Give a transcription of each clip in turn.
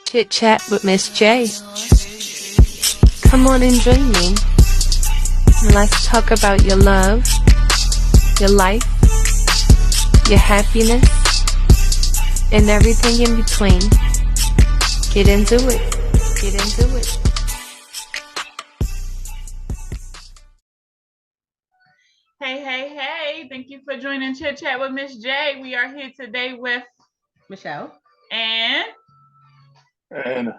Chit Chat with Miss J. Come on and join me. And let's talk about your love, your life, your happiness, and everything in between. Get into it. Get into it. Hey. Thank you for joining Chit Chat with Miss J. We are here today with Michelle and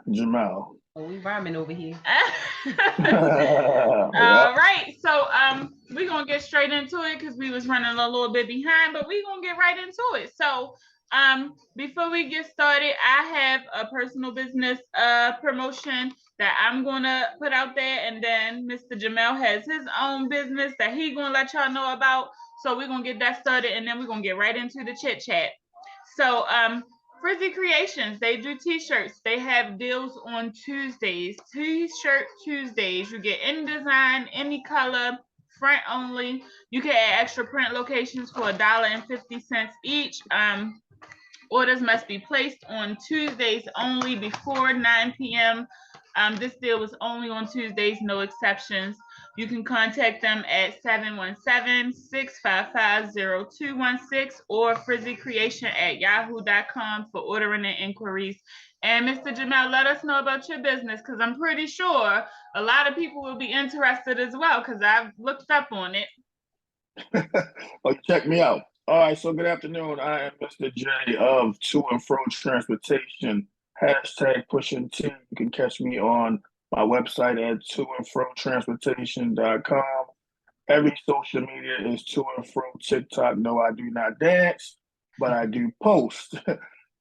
Jamel. Oh, we rhyming over here. All right. So we're gonna get straight into it because we was running a little bit behind, but we're gonna get right into it. So before we get started, I have a personal business promotion that I'm gonna put out there, and then Mr. Jamel has his own business that he gonna let y'all know about. So we're gonna get that started, and then we're gonna get right into the chit chat. So Frizzy Creations, they do t-shirts. They have deals on Tuesdays. T-shirt Tuesdays. You get any design, any color, front only. You can add extra print locations for $1.50 each. Orders must be placed on Tuesdays only before 9 p.m. This deal was only on Tuesdays, no exceptions. You can contact them at 717-655-0216 or frizzycreation@yahoo.com for ordering and inquiries. And Mr. Jamel, let us know about your business because I'm pretty sure a lot of people will be interested as well because I've looked up on it. Well, check me out. All right, so good afternoon. I am Mr. J of To and Fro Transportation. Hashtag pushing T. You can catch me on my website at toandfrotransportation.com. Every social media is To and Fro. TikTok, no, I do not dance, but I do post.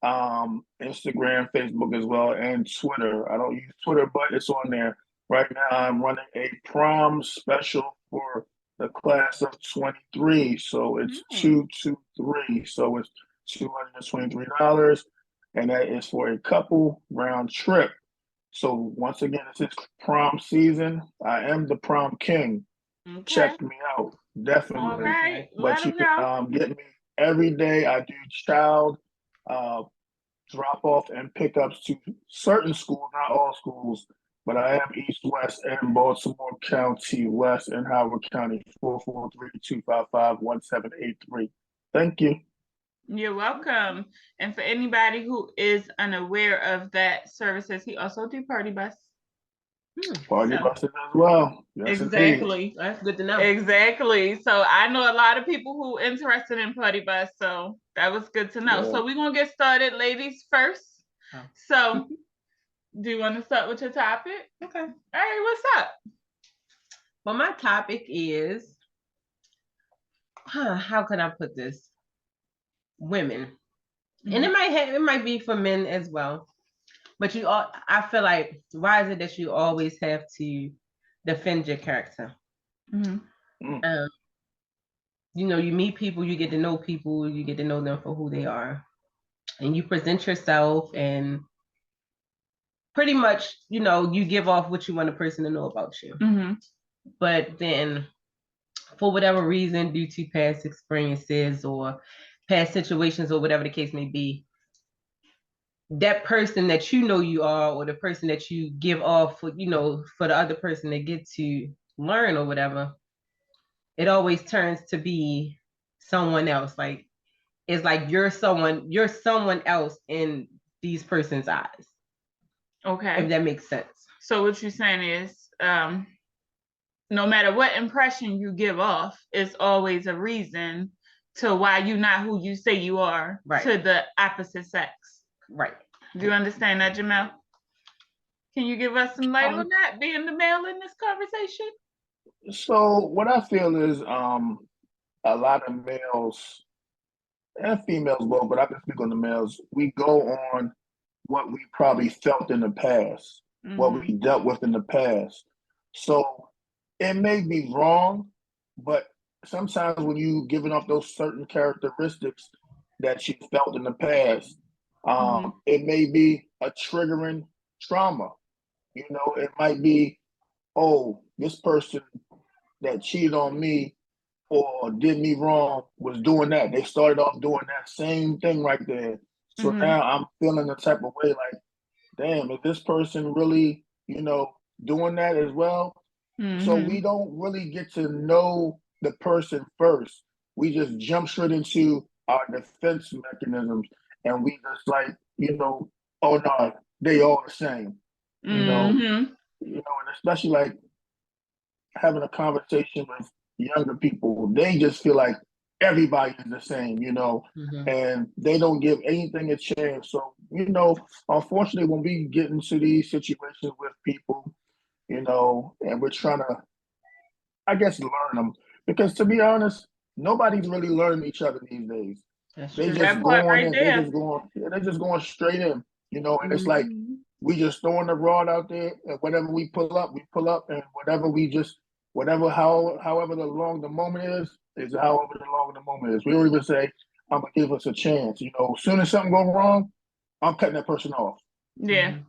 Instagram, Facebook as well, and Twitter. I don't use Twitter, but it's on there. Right now, I'm running a prom special for the class of 23. So it's 223. So it's $223. And that is for a couple round trip. So once again, this is prom season. I am the prom king. Okay. Check me out. Definitely. All right. But you can get me every day. I do child drop off and pickups to certain schools, not all schools, but I am East, West, and Baltimore County, West, and Howard County, 443-255-1783. Thank you. You're welcome. And for anybody who is unaware of that services, he also do party bus. Party buses as well. Yes, exactly. Indeed. That's good to know. Exactly. So I know a lot of people who are interested in party bus. So that was good to know. Yeah. So we're going to get started, ladies first. Oh. So do you want to start with your topic? Okay. All right, what's up? Well, my topic is, how can I put this? Women. And it might be for men as well. But I feel like, why is it that you always have to defend your character? You meet people, you get to know people, you get to know them for who they are. And you present yourself and pretty much, you give off what you want a person to know about you. But then, for whatever reason, due to past experiences or past situations or whatever the case may be, that person that you are, or the person that you give off for the other person to get to learn or whatever, it always turns to be someone else. Like, it's like you're someone else in these person's eyes. Okay. If that makes sense. So what you're saying is, no matter what impression you give off, it's always a reason to why you're not who you say you are to the opposite sex. Right. Do you understand that, Jamel? Can you give us some light on that, being the male in this conversation? So what I feel is a lot of males and females both, but I can speak on the males, we go on what we probably felt in the past, what we dealt with in the past. So it may be wrong, but sometimes when you giving off those certain characteristics that you felt in the past, it may be a triggering trauma. It might be, oh, this person that cheated on me or did me wrong was doing that. They started off doing that same thing right there. So now I'm feeling the type of way like, damn, is this person really, doing that as well? So we don't really get to know the person first. We just jump straight into our defense mechanisms, and we just like, oh no, they all the same. And especially like having a conversation with younger people, they just feel like everybody is the same, and they don't give anything a chance. So, unfortunately, when we get into these situations with people, and we're trying to, I guess, learn them, because to be honest, nobody's really learning each other these days. That's They true. just That part going right in, there. they're just going straight in, and it's like we just throwing the rod out there, and whatever we pull up, and however the long the moment is however the long the moment is. We don't even say, I'm gonna give us a chance. As soon as something goes wrong, I'm cutting that person off. Yeah.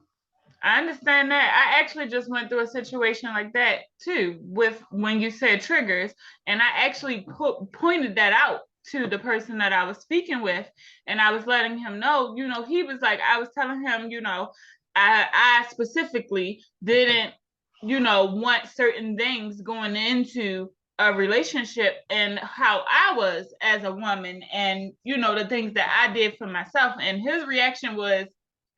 I understand that. I actually just went through a situation like that too, with when you said triggers, and I actually pointed that out to the person that I was speaking with, and I was letting him know, he was like, I was telling him, I specifically didn't, want certain things going into a relationship, and how I was as a woman, and the things that I did for myself. And his reaction was,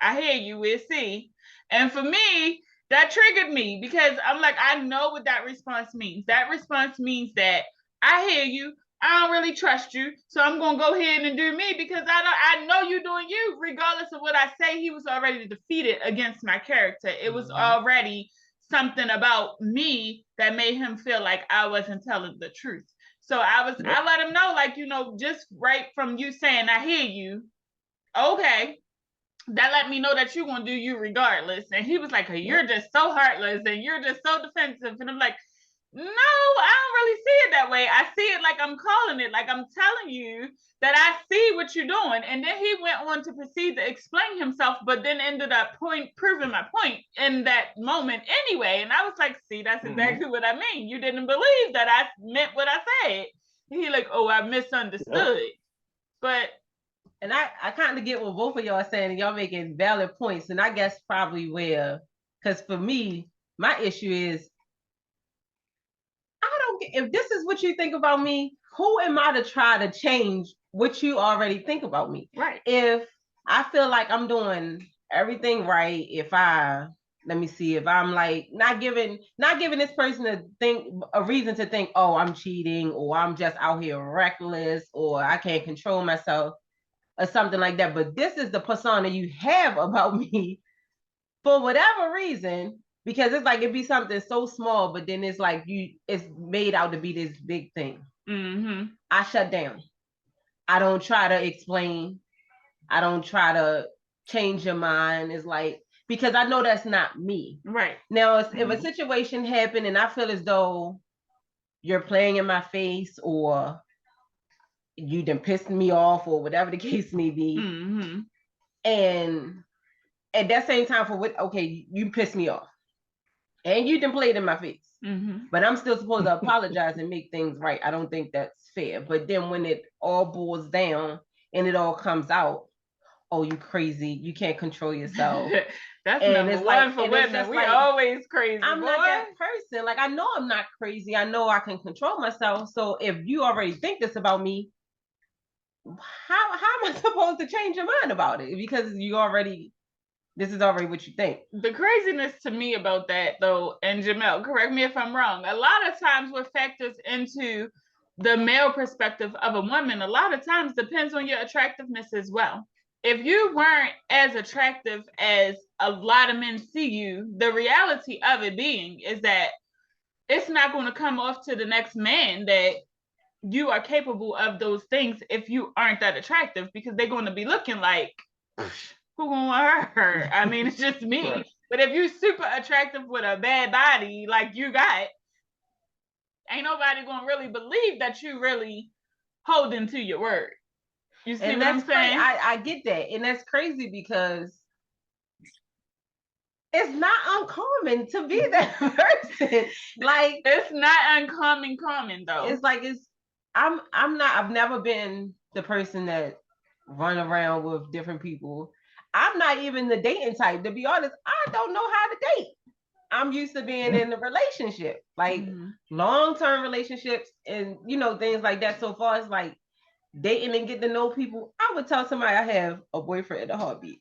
I hear you, we'll see. And for me, that triggered me, because I'm like, I know what that response means. That response means that I hear you, I don't really trust you, so I'm gonna go ahead and do me, because I know you doing you, regardless of what I say. He was already defeated against my character. It was already something about me that made him feel like I wasn't telling the truth. So I let him know, like, just right from you saying, I hear you, okay, that let me know that you're gonna do you regardless. And he was like, you're just so heartless and you're just so defensive. And I'm like, no, I don't really see it that way. I see it like I'm calling it, like I'm telling you that I see what you're doing. And then he went on to proceed to explain himself, but then ended up proving my point in that moment anyway. And I was like, see, that's exactly what I mean. You didn't believe that I meant what I said. He like, oh, I misunderstood. But and I kind of get what both of y'all are saying, and y'all making valid points. And I guess probably because for me, my issue is, I don't get, if this is what you think about me, who am I to try to change what you already think about me? Right. If I feel like I'm doing everything right, if I'm like not giving this person a reason to think, oh, I'm cheating, or I'm just out here reckless, or I can't control myself, or something like that. But this is the persona you have about me for whatever reason, because it's like it'd be something so small, but then it's like it's made out to be this big thing. I shut down. I don't try to explain. I don't try to change your mind. It's like, because I know that's not me. Right. Now, if a situation happened and I feel as though you're playing in my face, or you done pissed me off, or whatever the case may be, and at that same time, okay, you pissed me off, and you done played in my face, but I'm still supposed to apologize and make things right. I don't think that's fair. But then when it all boils down and it all comes out, oh, you crazy, you can't control yourself. That's number one for women. We always crazy. I'm not that person. Like, I know I'm not crazy. I know I can control myself. So if you already think this about me, how am I supposed to change your mind about it? Because this is already what you think. The craziness to me about that, though, and Jamel, correct me if I'm wrong, a lot of times what factors into the male perspective of a woman, a lot of times depends on your attractiveness as well. If you weren't as attractive as a lot of men see you, the reality of it being is that it's not going to come off to the next man that you are capable of those things if you aren't that attractive, because they're going to be looking like, who gonna want her? I mean, it's just me. Right. But if you're super attractive with a bad body like you got, ain't nobody gonna really believe that you really holding to your word. You see what I'm saying? I get that. And that's crazy, because it's not uncommon to be that person. Like, it's not common though. It's like, I've never been the person that run around with different people. I'm not even the dating type. To be honest, I don't know how to date. I'm used to being in a relationship, like long-term relationships and, you know, things like that. So far as like dating and getting to know people, I would tell somebody I have a boyfriend in a heartbeat.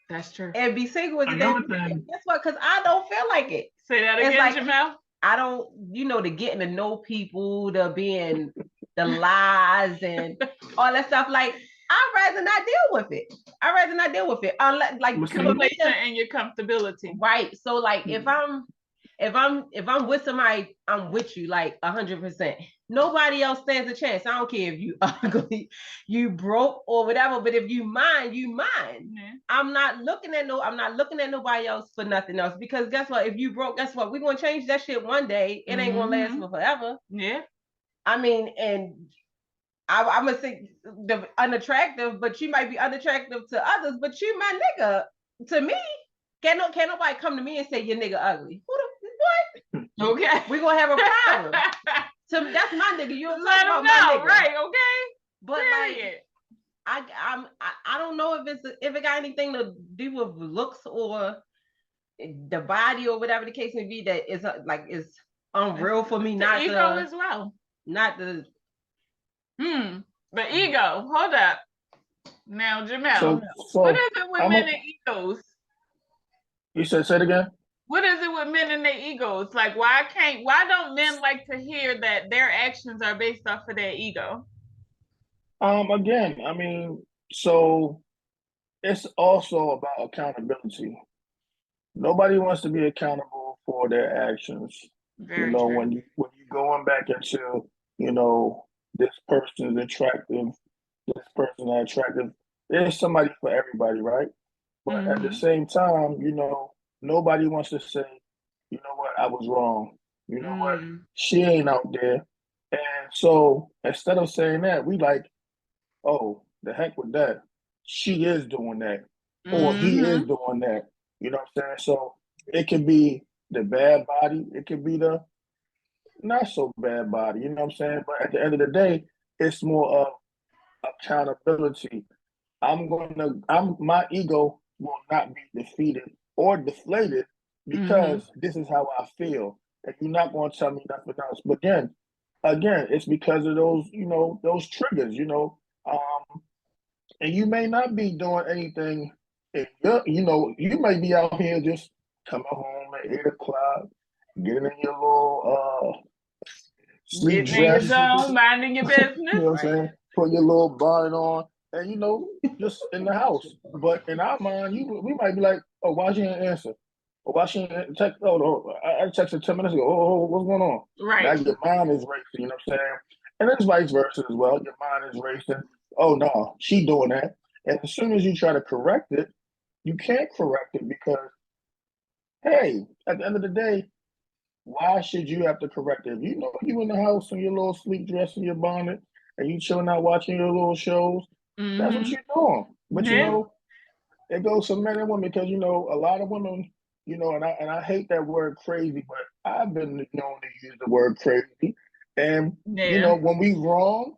That's true. And be single as a Another day. thing. Guess what? Because I don't feel like it. Say that It's again, like, Jamel. I don't, you know, the getting to know people, the being the lies and all that stuff. Like, I'd rather not deal with it. I'd rather not deal with it. Unless, like, Complacent and your comfortability. right. So, like, if I'm with somebody, I'm with you like 100%. Nobody else stands a chance. I don't care if you ugly, you broke or whatever. But if you mine, you mine. Yeah. I'm not looking at nobody else for nothing else. Because guess what? If you broke, guess what? We're gonna change that shit one day. It ain't gonna last for forever. Yeah. I mean, and I'm gonna say the unattractive, but you might be unattractive to others, but you my nigga. To me, can't nobody come to me and say your nigga ugly. Who the what? Okay, we're gonna have a problem. So that's my nigga. You don't talk about my nigga, right? Okay, but like, I don't know if it got anything to do with looks or the body or whatever the case may be. That is like is unreal for me. Not ego as well. Not the the ego. Hold up. Now, Jamel, what is it with men and egos? You said, say it again? What is it with men and their egos? Like, why don't men like to hear that their actions are based off of their ego? Again, I mean, so it's also about accountability. Nobody wants to be accountable for their actions. Very true. When you going back into, you know, this person is attractive, this person is attractive. There's somebody for everybody, right? But at the same time, you know, nobody wants to say, you know what, I was wrong. You know what, she ain't out there. And so instead of saying that, we like, oh, the heck with that. She is doing that. Or he is doing that. You know what I'm saying? So it could be the bad body, it could be the not so bad body, you know what I'm saying? But at the end of the day, it's more of accountability. My ego will not be defeated or deflated because this is how I feel. And you're not going to tell me nothing else. But again, it's because of those, you know, those triggers, you know. And you may not be doing anything. You know, you may be out here just coming home at 8 o'clock, getting in your little sleep dress, minding your business. You know what I'm saying? Putting your little bonnet on, and you know, just in the house. But in our mind, we might be like, oh, why she didn't answer? Or why she didn't text? Oh, I texted 10 minutes ago. Oh, what's going on? Right. Now your mind is racing. You know what I'm saying? And it's vice versa as well. Your mind is racing. Oh no, she doing that. And as soon as you try to correct it, you can't correct it because, hey, at the end of the day, why should you have to correct it? If you know you in the house in your little sleep dress and your bonnet and you chilling out watching your little shows, that's what you're doing. But you know, it goes for men and women because you know a lot of women, you know, and I hate that word crazy, but I've been known to use the word crazy. And you know, when we wrong,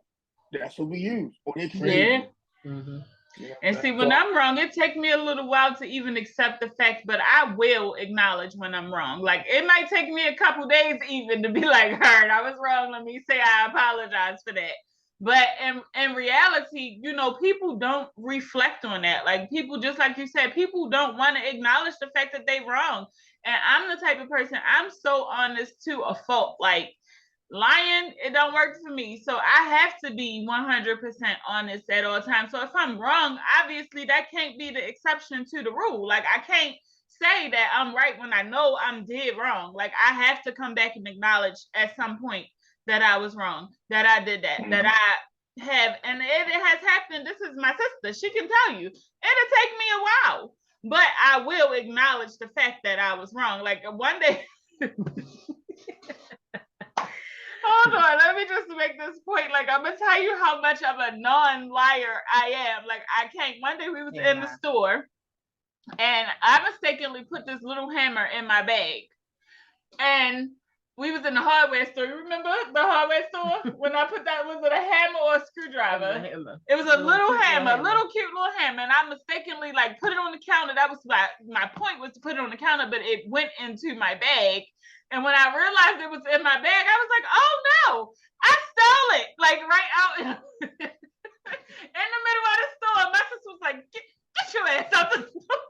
that's what we use. Or they crazy. Yeah, and see, when I'm wrong, it takes me a little while to even accept the fact, but I will acknowledge when I'm wrong. Like, it might take me a couple days even to be like, heard, I was wrong. Let me say I apologize for that. But in reality, you know, people don't reflect on that. Like, people, just like you said, people don't want to acknowledge the fact that they're wrong. And I'm the type of person, I'm so honest to a fault. Like, lying, it don't work for me. So I have to be 100% honest at all times. So if I'm wrong, obviously that can't be the exception to the rule. Like, I can't say that I'm right when I know I'm dead wrong. Like, I have to come back and acknowledge at some point that I was wrong, that I did that, that I have, and it has happened. This is my sister. She can tell you. It'll take me a while, but I will acknowledge the fact that I was wrong. Like, one day hold on, let me just make this point. Like, I'm gonna tell you how much of a non-liar I am. Like, I can't. One day we was in the store, and I mistakenly put this little hammer in my bag, and we was in the hardware store. You remember the hardware store? When I put that, was it a hammer or a screwdriver? It was a little hammer, little cute little hammer. And I mistakenly like put it on the counter. That was my point, was to put it on the counter, but it went into my bag. And when I realized it was in my bag, I was like, oh no, I stole it. Like right out in the middle of the store. My sister was like, get your ass out the store.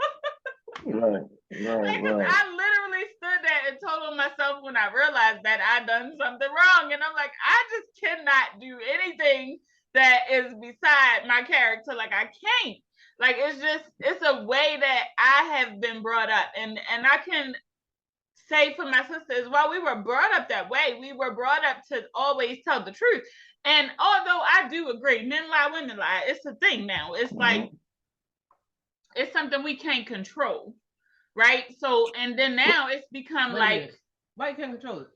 Right. I literally stood there and told on myself when I realized that I done something wrong. And I'm like, I just cannot do anything that is beside my character. Like I can't. Like it's a way that I have been brought up. And I can say for my sister as well, we were brought up that way. We were brought up to always tell the truth. And although I do agree, men lie, women lie, it's a thing now. It's like, it's something we can't control. Right? So, and then now it's become like, why you can't control it?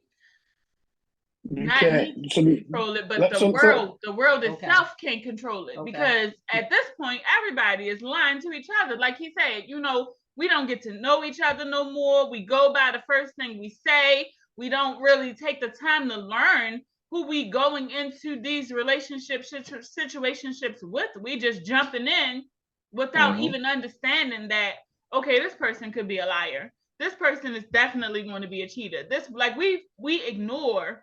Not me control it, but the world itself can't control it. Because at this point, everybody is lying to each other. Like he said, you know, we don't get to know each other no more. We go by the first thing we say. We don't really take the time to learn who we going into these relationships, situationships with. We just jumping in without even understanding that, okay, this person could be a liar. This person is definitely going to be a cheater. This, like, we ignore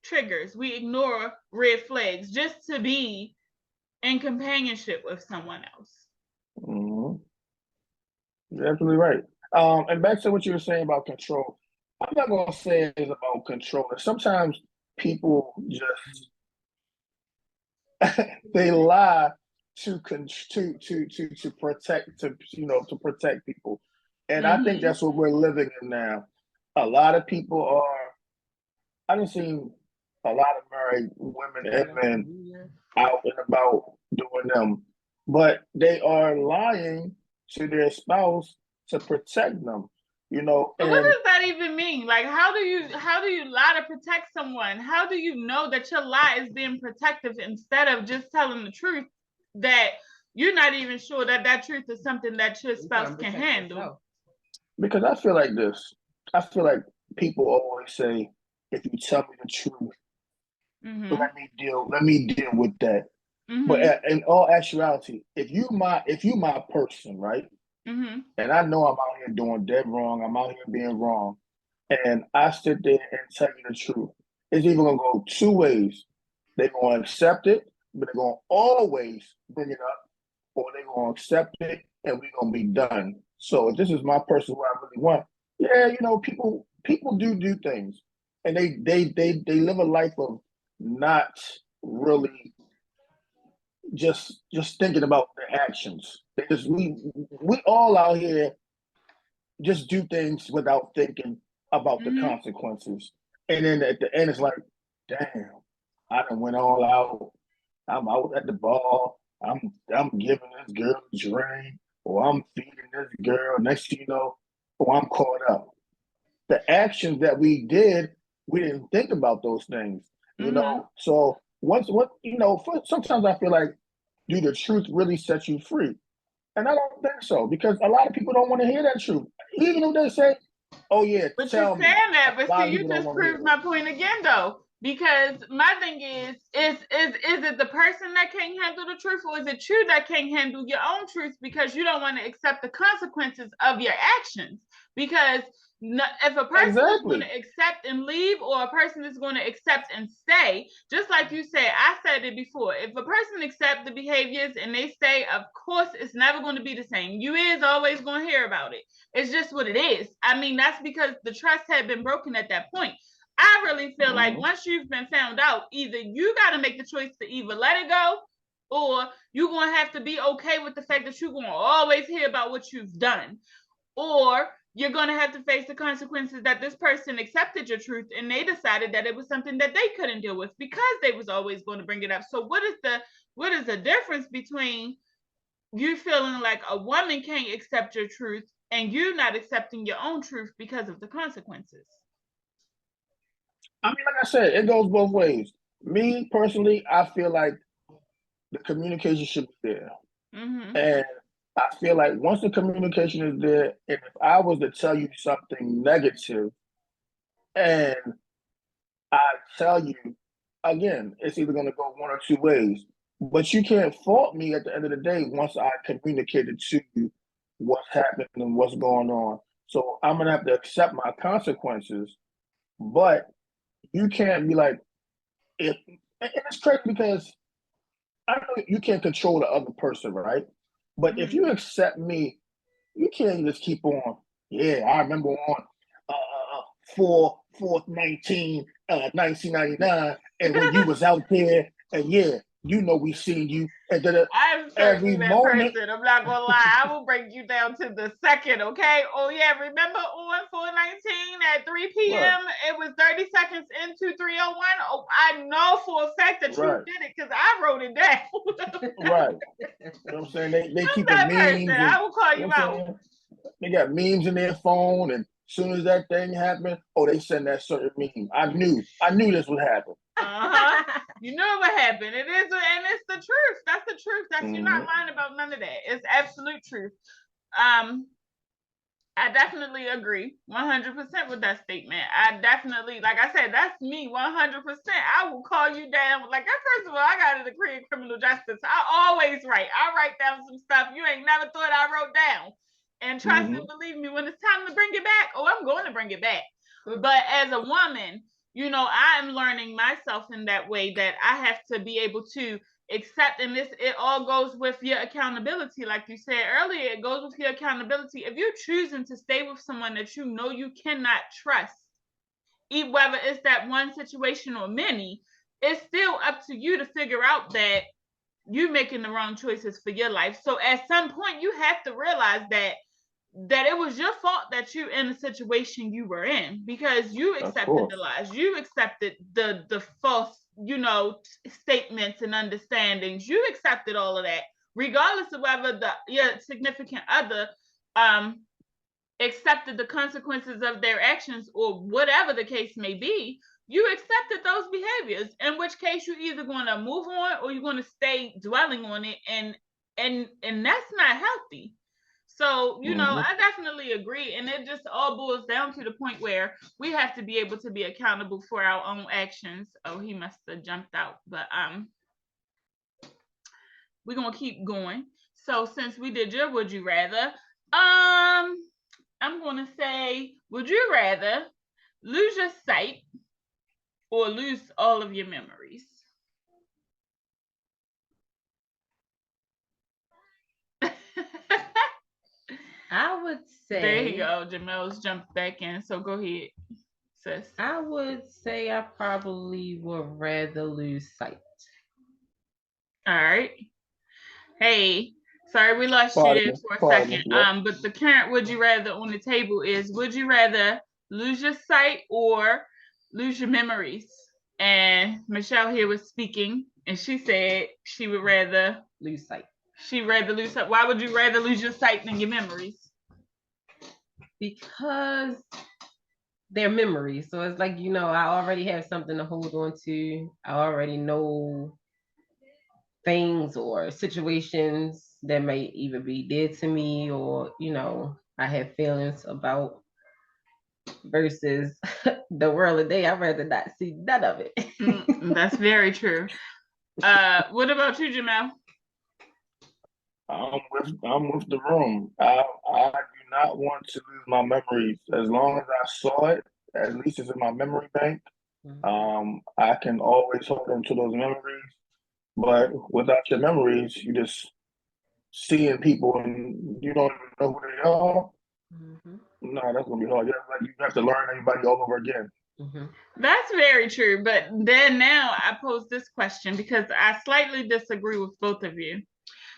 triggers. We ignore red flags just to be in companionship with someone else. You're absolutely right. And back to what you were saying about control. I'm not going to say it's about control. Sometimes people just they lie to protect people, and I think that's what we're living in now. A lot of people are. I've seen a lot of married women and men out and about doing them, but they are lying to their spouse to protect them. You know, but what does that even mean? Like, how do you lie to protect someone? How do you know that your lie is being protective instead of just telling the truth that you're not even sure that truth is something that your spouse can handle? Because I feel like this. I feel like people always say, if you tell me the truth, let me deal with that. But in all actuality, if you my person, right? And I know I'm out here doing dead wrong, I'm out here being wrong, and I sit there and tell you the truth, it's either gonna go two ways. They're gonna accept it, but they're gonna always bring it up, or they're gonna accept it and we're gonna be done. So if this is my person who I really want, yeah, you know, people do things, and they live a life of not really just thinking about their actions. Because we all out here just do things without thinking about the consequences. And then at the end, it's like, damn, I done went all out. I'm out at the bar. I'm giving this girl a drink, or I'm feeding this girl. Next thing you know, I'm caught up. The actions that we did, we didn't think about those things. You know, so sometimes I feel like, do the truth really set you free? And I don't think so, because a lot of people don't want to hear that truth. Even if they say, oh yeah, but you're saying that, but see, you just proved my point again though. Because my thing is it the person that can't handle the truth, or is it you that can't handle your own truth because you don't want to accept the consequences of your actions? Because if a person is going to accept and leave, or a person is going to accept and stay, just like you said, I said it before, if a person accepts the behaviors and they stay, of course, it's never going to be the same. You is always going to hear about it. It's just what it is. I mean, that's because the trust had been broken at that point. I really feel like once you've been found out, either you got to make the choice to either let it go, or you're going to have to be okay with the fact that you're going to always hear about what you've done, or you're going to have to face the consequences that this person accepted your truth and they decided that it was something that they couldn't deal with because they was always going to bring it up. So what is the difference between you feeling like a woman can't accept your truth and you not accepting your own truth because of the consequences? I mean, like I said, it goes both ways. Me personally, I feel like the communication should be there. And I feel like once the communication is there, and if I was to tell you something negative and I tell you, again, it's either going to go one or two ways. But you can't fault me at the end of the day once I communicated to you what's happening and what's going on. So I'm going to have to accept my consequences. But you can't be like, if, and it's crazy because I know you can't control the other person, right? But if you accept me, you can't just keep on. Yeah, I remember on 4/4/19, 1999, and when you was out there, and yeah, you know we seen you, and then I'm certainly every that moment. person. I'm not gonna lie. I will break you down to the second, okay? Oh yeah, remember on 4/19 at 3 p.m. Right. It was 30 seconds into 3:01. Oh, I know for a fact that you Right. did it because I wrote it down. Right. You know what I'm saying? They I'm keeping that person. memes and I will call you know you what I'm out. saying? They got memes in their phone, and as soon as that thing happened, oh, they send that certain meme. I knew this would happen. You know what happened. It is, and it's the truth. That's the truth. That's You're not lying about none of that. It's absolute truth. I definitely agree 100% with that statement. I definitely, like I said, that's me 100%. I will call you down. Like, first of all, I got a degree in criminal justice. I always write. I write down some stuff you ain't never thought I wrote down. And trust and believe me, when it's time to bring it back, I'm going to bring it back. But as a woman, you know, I'm learning myself in that way that I have to be able to accept, and it all goes with your accountability. Like you said earlier, it goes with your accountability. If you're choosing to stay with someone that you know you cannot trust, whether it's that one situation or many, it's still up to you to figure out that you're making the wrong choices for your life. So at some point you have to realize that it was your fault that you're in the situation you were in, because you accepted the lies, you accepted the false, you know, statements and understandings. You accepted all of that, regardless of whether your significant other accepted the consequences of their actions or whatever the case may be. You accepted those behaviors, in which case you're either going to move on or you're going to stay dwelling on it, and that's not healthy. So, you know, I definitely agree. And it just all boils down to the point where we have to be able to be accountable for our own actions. Oh, he must have jumped out. But we're gonna keep going. So since we did your would you rather, I'm gonna say, would you rather lose your sight or lose all of your memories? I would say. There you go. Jamel's jumped back in. So go ahead, sis. I would say I probably would rather lose sight. All right. Hey, sorry we lost you there for a second. But the current would you rather on the table is, would you rather lose your sight or lose your memories? And Michelle here was speaking, and she said she would rather lose sight. She'd rather lose sight. Why would you rather lose your sight than your memories? Because they're memories. So it's like, you know, I already have something to hold on to. I already know things or situations that may either be dead to me or, you know, I have feelings about, versus the world today. I'd rather not see none of it. That's very true. What about you, Jamel? I'm with the room. I do not want to lose my memories. As long as I saw it, at least it's in my memory bank. I can always hold on to those memories. But without your memories, you just seeing people and you don't even know who they are. No, that's gonna be hard. You have to learn everybody all over again. That's very true. But then now I pose this question because I slightly disagree with both of you.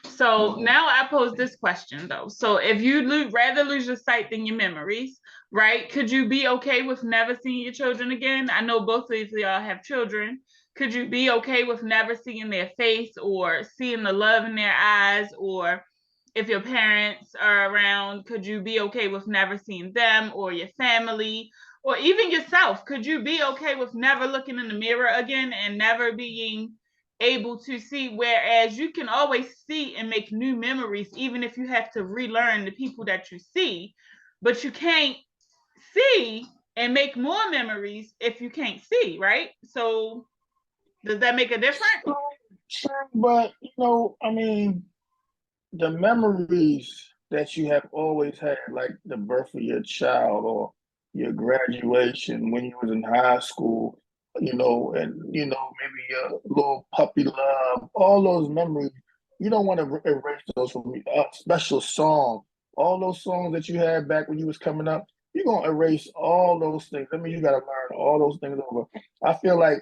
So now I pose this question though. So if you'd rather lose your sight than your memories, right? Could you be okay with never seeing your children again? I know both of y'all have children. Could you be okay with never seeing their face or seeing the love in their eyes? Or if your parents are around, could you be okay with never seeing them or your family? Or even yourself? Could you be okay with never looking in the mirror again and never being able to see, whereas you can always see and make new memories, even if you have to relearn the people that you see, but you can't see and make more memories if you can't see, right? So does that make a difference? Sure, but I mean, the memories that you have always had, like the birth of your child or your graduation when you was in high school, and maybe your little puppy love, all those memories, you don't want to erase those from me. A special song, all those songs that you had back when you was coming up, you're gonna erase all those things. I mean, you gotta learn all those things over. I feel like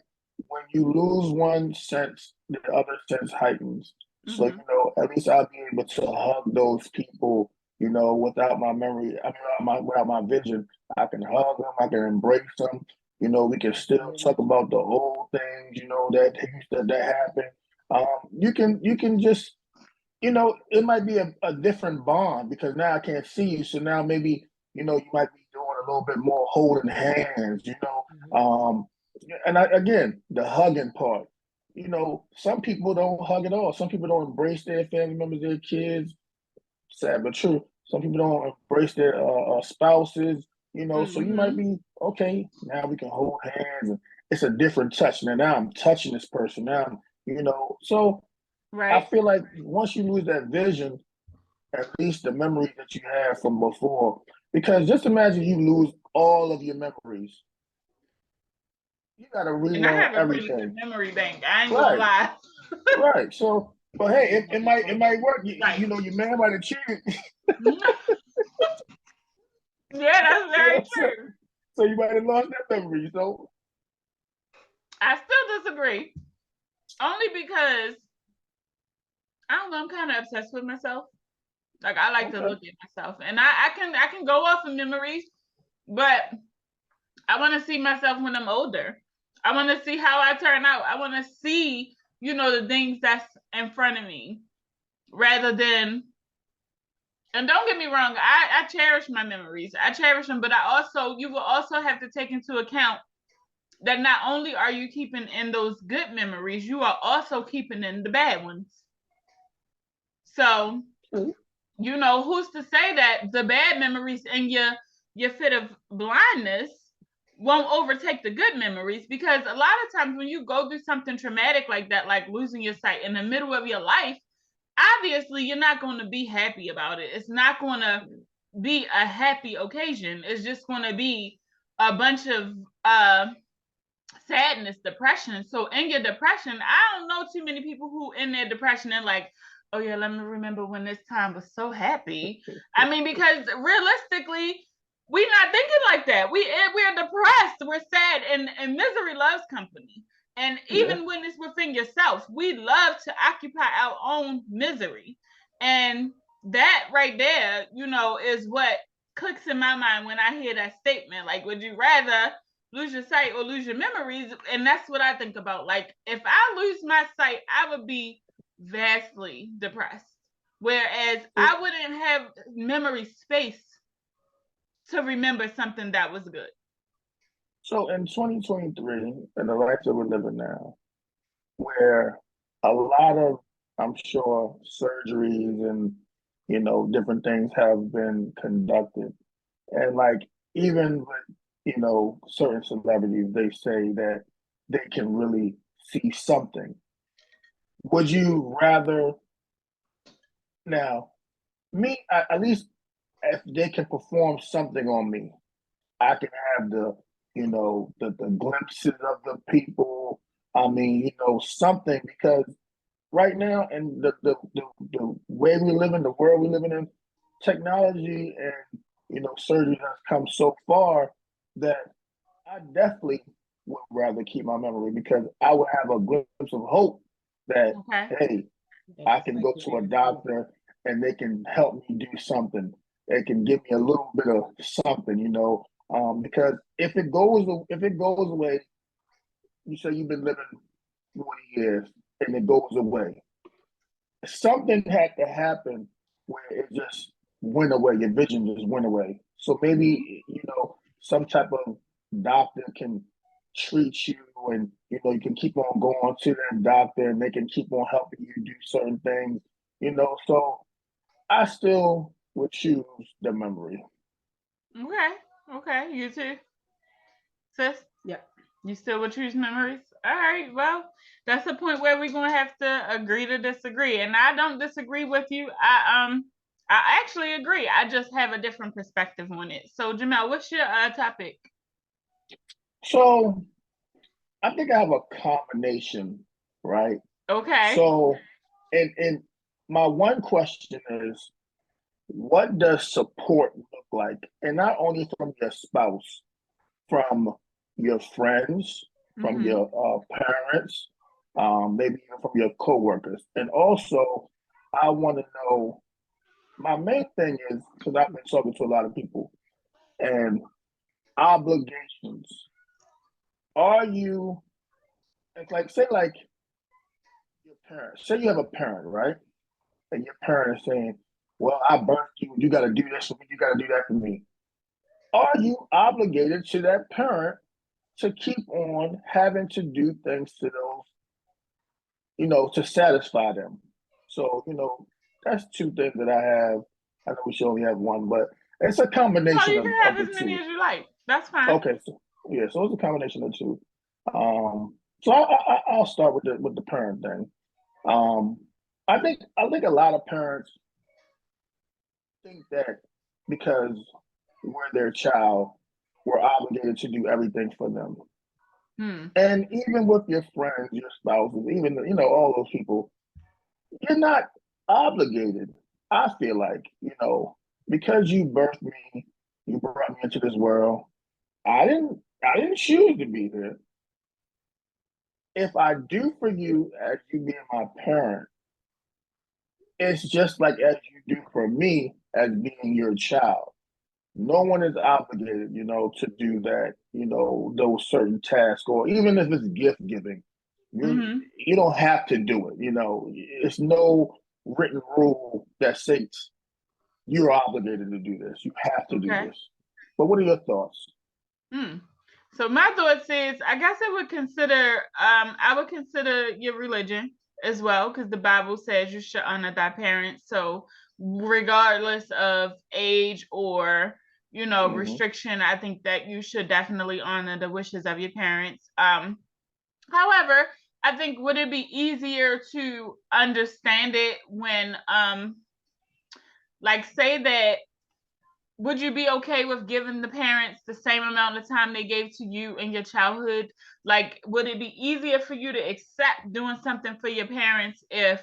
when you lose one sense, the other sense heightens. So, at least I'll be able to hug those people, without my memory, I mean, without my vision. I can hug them, I can embrace them. We can still talk about the old things, that happened. You can just, it might be a different bond because now I can't see you. So now maybe, you might be doing a little bit more holding hands. Again, the hugging part. Some people don't hug at all. Some people don't embrace their family members, their kids. Sad but true. Some people don't embrace their spouses. So you might be okay. Now we can hold hands, and it's a different touch. Now I'm touching this person. So I Right. feel like once you lose that vision, at least the memories that you have from before. Because just imagine you lose all of your memories. You got to And I relearn have a pretty good everything. memory bank. I ain't gonna Right. lie. Right. So, but hey, it might work. Right. Your man might have cheated. Yeah, that's You know very what I'm saying? true. So you might have lost that memory. So I still disagree. Only because I don't know, I'm kind of obsessed with myself. Like I like to okay. look at myself. And I can go off of memories, but I want to see myself when I'm older. I want to see how I turn out. I want to see, the things that's in front of me rather than, and don't get me wrong, I cherish my memories. I cherish them, but you will also have to take into account that not only are you keeping in those good memories, you are also keeping in the bad ones. So, who's to say that the bad memories and your fit of blindness won't overtake the good memories? Because a lot of times when you go through something traumatic like that, like losing your sight in the middle of your life, obviously you're not going to be happy about it. It's not going to be a happy occasion. It's just going to be a bunch of sadness, depression. So in your depression, I don't know too many people who in their depression and like, oh yeah, let me remember when this time was so happy. I mean, because realistically, we're not thinking like that. We're depressed, we're sad, and misery loves company. And Yeah. even when it's within yourself, we love to occupy our own misery. And that right there, is what clicks in my mind when I hear that statement. Like, would you rather lose your sight or lose your memories? And that's what I think about. Like, if I lose my sight, I would be vastly depressed. Whereas I wouldn't have memory space to remember something that was good. So in 2023, in the life that we're living now, where a lot of, I'm sure, surgeries and different things have been conducted, and like even with certain celebrities, they say that they can really see something. Would you rather now me at least if they can perform something on me, I can have the glimpses of the people. I mean, something because right now and the way we live in the world we living in, technology and surgery has come so far that I definitely would rather keep my memory because I would have a glimpse of hope that Okay. hey, I can go to a doctor and they can help me do something. They can give me a little bit of something. Because if it goes away, you say you've been living 40 years and it goes away. Something had to happen where it just went away. Your vision just went away. So maybe, some type of doctor can treat you and, you can keep on going to that doctor and they can keep on helping you do certain things. So I still would choose the memory. Okay. Okay. You too. Sis? Yeah. You still would choose memories? All right. Well, that's a point where we're gonna have to agree to disagree. And I don't disagree with you. I actually agree. I just have a different perspective on it. So Jamel, what's your topic? So I think I have a combination, right? Okay. So, and my one question is, what does support look like? And not only from your spouse, from your friends, from Mhm. your parents, maybe even from your coworkers. And also, I want to know, my main thing is, because I've been talking to a lot of people, and obligations. Are you, it's like, say, like your parents, say you have a parent, right? And your parent is saying, well, I birthed you, you got to do this for me, you got to do that for me. Are you obligated to that parent to keep on having to do things to those, to satisfy them? So, that's two things that I have. I know we should only have one, but it's a No, combination you of, can have the as many two. as you like. That's fine. Okay, so yeah, so it's a combination of two. So I'll start with the parent thing. Um, I think a lot of parents think that because we're their child, we're obligated to do everything for them. And even with your friends, your spouses, even all those people, you're not obligated. I feel like because you birthed me, you brought me into this world. I didn't choose to be here. If I do for you as you being my parent, it's just like as you do for me as being your child. No one is obligated, to do that, those certain tasks, or even if it's gift giving, you don't have to do it. It's no written rule that states you're obligated to do this. You have to do this. But what are your thoughts? So my thoughts is, I guess I would consider your religion as well, because the Bible says you should honor thy parents. So regardless of age or restriction, I think that you should definitely honor the wishes of your parents. However, I think would it be easier to understand it when like say that would you be okay with giving the parents the same amount of time they gave to you in your childhood? Like, would it be easier for you to accept doing something for your parents if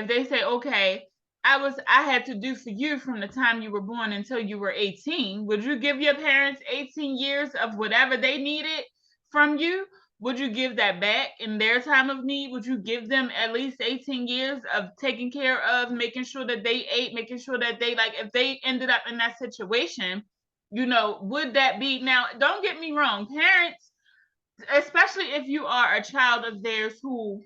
they say, okay, I had to do for you from the time you were born until you were 18? Would you give your parents 18 years of whatever they needed from you? Would you give that back in their time of need? Would you give them at least 18 years of taking care of, making sure that they ate, making sure that they, like, if they ended up in that situation, would that be, now, don't get me wrong, parents, especially if you are a child of theirs who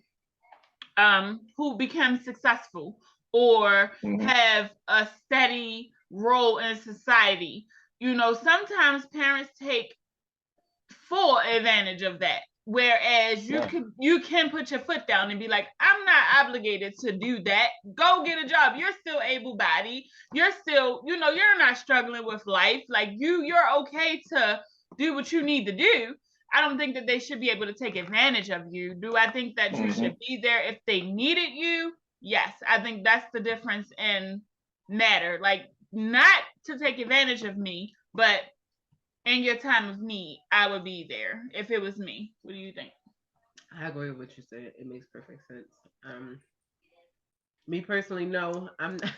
become successful or have a steady role in society, sometimes parents take full advantage of that. Whereas you can put your foot down and be like, I'm not obligated to do that. Go get a job. You're still able-bodied. You're still, you're not struggling with life. Like you're okay to do what you need to do. I don't think that they should be able to take advantage of you. Do I think that you should be there if they needed you? Yes, I think that's the difference in matter. Like, not to take advantage of me, but in your time of need, I would be there if it was me. What do you think? I agree with what you said. It makes perfect sense. Me personally, no, I'm not,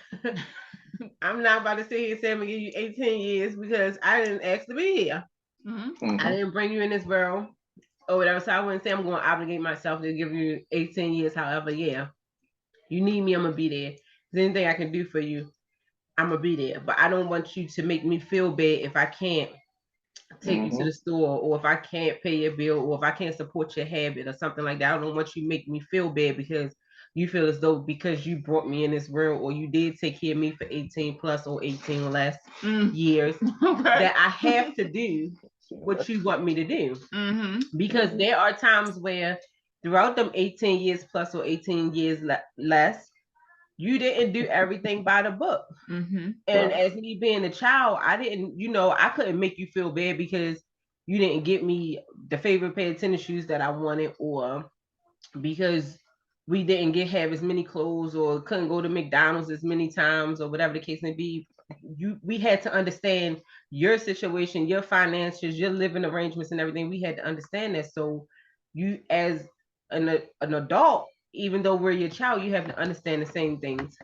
I'm not about to sit here and say I'm gonna give you 18 years because I didn't ask to be here. I didn't bring you in this world or whatever. So I wouldn't say I'm going to obligate myself to give you 18 years. However, yeah, you need me, I'm gonna be there. If there's anything I can do for you, I'm gonna be there. But I don't want you to make me feel bad if I can't take you to the store, or if I can't pay your bill, or if I can't support your habit or something like that. I don't want you to make me feel bad because you feel as though because you brought me in this world or you did take care of me for 18 plus or 18 less years that I have to do what you want me to do. Because there are times where throughout them 18 years plus or 18 years less, you didn't do everything by the book. And as me being a child, I didn't, I couldn't make you feel bad because you didn't get me the favorite pair of tennis shoes that I wanted, or because we didn't have as many clothes, or couldn't go to McDonald's as many times, or whatever the case may be. We had to understand your situation, your finances, your living arrangements and everything. We had to understand that. So you, as an adult, even though we're your child, you have to understand the same things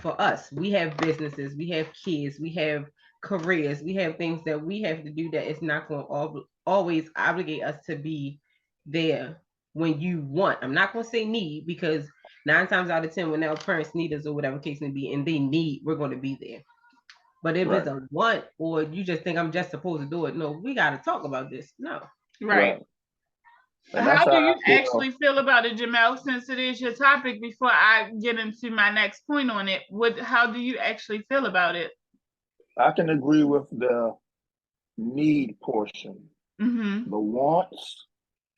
for us. We have businesses, we have kids, we have careers, we have things that we have to do that it's not going to always obligate us to be there when you want. I'm not going to say need, because 9 times out of 10, when our parents need us or whatever case may be, and they need, we're going to be there. But if it's a want, or you just think I'm just supposed to do it, no, we got to talk about this. No. Right. How do you actually feel about it, Jamel, since it is your topic, before I get into my next point on it? How do you actually feel about it? I can agree with the need portion. The wants,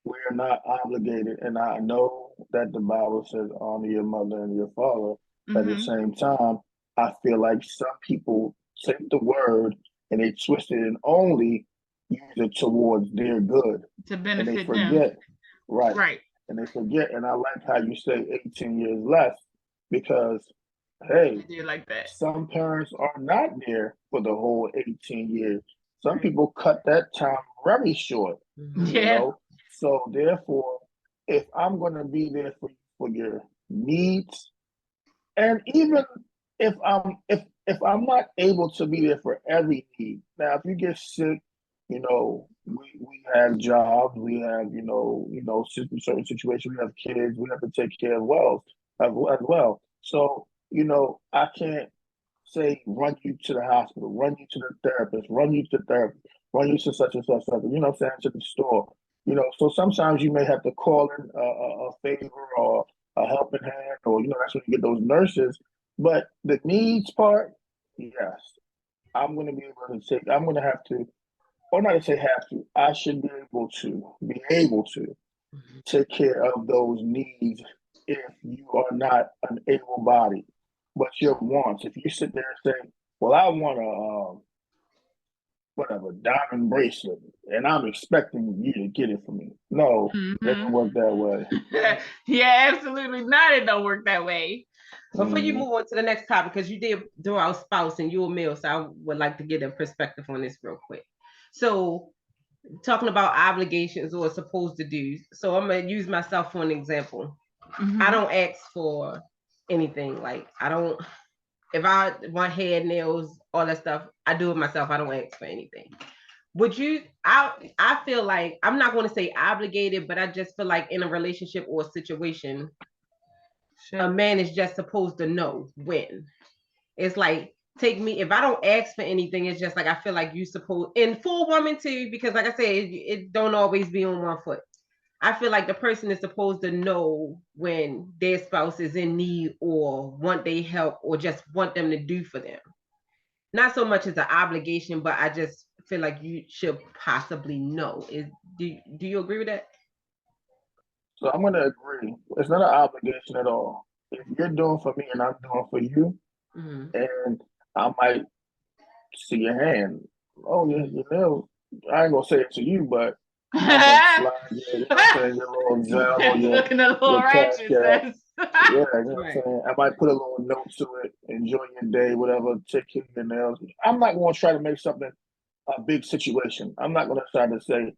we're not obligated. And I know that the Bible says honor your mother and your father. At the same time, I feel like some people take the word and they twist it and only use it towards their good. To benefit and they forget, them. Right. And they forget. And I like how you say 18 years less, because, hey, like that. Some parents are not there for the whole 18 years. Some people cut that time very short. You know? So therefore, if I'm going to be there for your needs, and even if I'm not able to be there for every need. Now, if you get sick, we have jobs, we have certain situations, we have kids, we have to take care of as well. So I can't say run you to the hospital, run you to the therapist, run you to therapy, run you to such and such, to the store. So sometimes you may have to call in a favor or a helping hand, or that's when you get those nurses. But the needs part, yes, I'm going to be able to take. I'm going to have to, or not to say have to. I should be able to take care of those needs if you are not an able-bodied. But your wants, if you sit there and say, "Well, I want a whatever diamond bracelet, and I'm expecting you to get it for me," no, it doesn't work that way. Yeah, absolutely not. It don't work that way. Before you move on to the next topic, because you did throw out spouse and you're a male, so I would like to get a perspective on this real quick. So, talking about obligations or supposed to do. So I'm gonna use myself for an example. I don't ask for anything. Like if I want hair, nails, all that stuff, I do it myself. I don't ask for anything. Would you? I feel like, I'm not going to say obligated, but I just feel like in a relationship or a situation, a man is just supposed to know when. It's like, take me, if I don't ask for anything, it's just like, I feel like you supposed, and for a woman too, because like I said, it don't always be on one foot. I feel like the person is supposed to know when their spouse is in need or want their help or just want them to do for them. Not so much as an obligation, but I just feel like you should possibly know. Do you agree with that? So I'm going to agree. It's not an obligation at all. If you're doing for me and I'm doing for you, and I might see your hand. Oh, yeah, I ain't going to say it to you, but I'm going to slide your little gel or your cash app. Yeah, you know what I'm saying? I might put a little note to it, enjoy your day, whatever, take care of your nails. I'm not going to try to make something a big situation. I'm not going to try to say,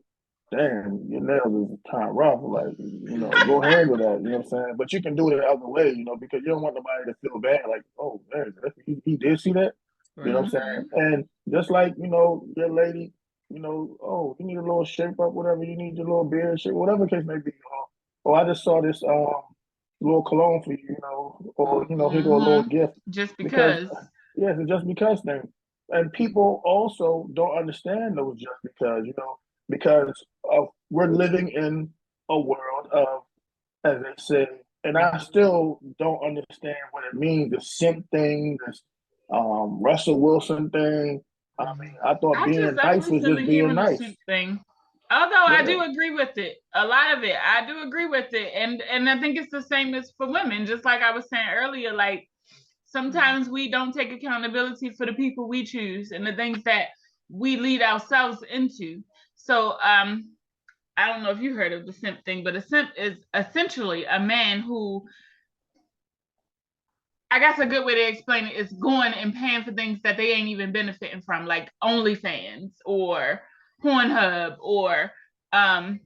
damn, your nails is kind of rough. Like, go handle that. You know what I'm saying? But you can do it the other way, because you don't want nobody to feel bad. Like, oh, man, he did see that. You know what I'm saying? And just like, your lady, oh, you need a little shape up, whatever. You need your little beard shape, whatever the case may be. Oh, I just saw this little cologne for you, or, here go a little gift. Just because. Yeah, it's a just because thing. And people also don't understand those just because we're living in a world of, as they say, and I still don't understand what it means, the simp thing, this Russell Wilson thing. I mean, I thought being nice was just being nice. Thing. Although I do agree with it, a lot of it, I do agree with it, and I think it's the same as for women. Just like I was saying earlier, like sometimes we don't take accountability for the people we choose and the things that we lead ourselves into. So I don't know if you heard of the simp thing, but a simp is essentially a man who, I guess a good way to explain it is going and paying for things that they ain't even benefiting from, like OnlyFans or Pornhub, or um,